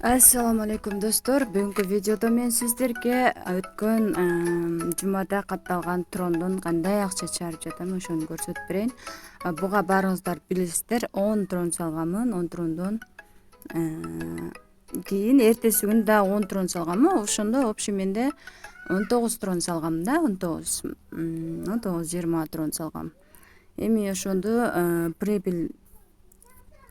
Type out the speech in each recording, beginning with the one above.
Assalomu alaykum do'stlar. Bugungi videoda men sizlarga o'tgan jumada qatalgan trondan qanday ақша chiqarib жатам, ошону көрсөтүп берейин. Буга баарыңыздар билесиздер, 10 трон салганмын, 10 трондон кийин эртеси күнү да 10 трон салганмын. Ошондо общий менде 19 трон салгам да, 19 20 трон салгам. Эми ошондо прибыль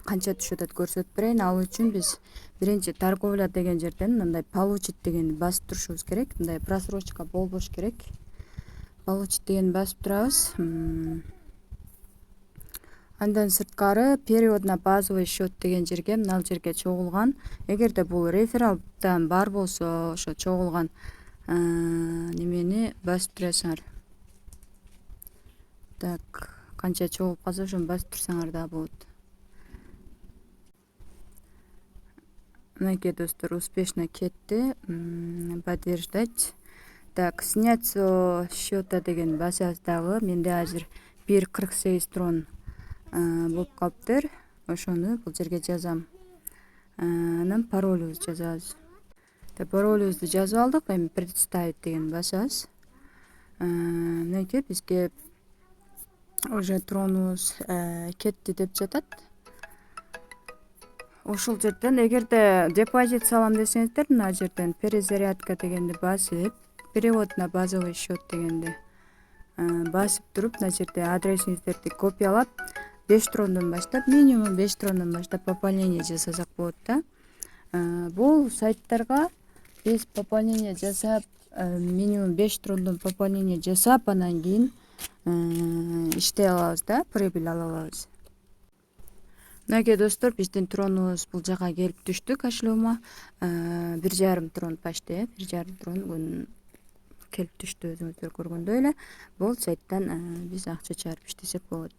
канча түшөт деп көрсөтүп берейин. Ал үчүн биз биринчи торговля деген жерден мындай получить дегенди басып турушубуз керек. Мындай просрочка болбош керек. Получить дегенди басып турабыз. Андан сырткары перевод на базовый счет деген жерге, мына жерге чогулган. Эгерде бул рефералдан бар болсо, ошо чогулган немени басып турасыңар. Так, канча чогулуп калса ошону басып турсаңар да болот. Мынакей достор, успешно кетти. Подтверждать. Так, снять со счета деген басабыз дагы. Менде азыр 1,48 трон болуп калыптыр. Ошону бул жерге жазам. Анан паролубузду жазабыз. Паролубузду жазып алдык. Эми представить деген басабыз. Мынакей бизге уже тронубуз кетти деп жатат. Ошол жерден эгерде депозит салам десеңиздер, мына жерден перезарядка дегенди басып, перевод на базовый счет дегенди басып туруп, мына жерде адресиңиздерди копиялап, 5 трондон баштап, минимум 5 трондон баштап пополнение жасасак болот да. Бул сайттарга биз пополнение жасап, минимум 5 трондон пополнение жасап, анан кийин иштей алабыз да, прибыль ала алабыз. Мынакей достор, биздин тронубуз бул жака келип түштү кошелегима. 1,5 трон почти, 1,5 трон келип түштү, өзүңүздөр көргөндөй эле. Бул сайттан биз акча чыгарып иштесек болот.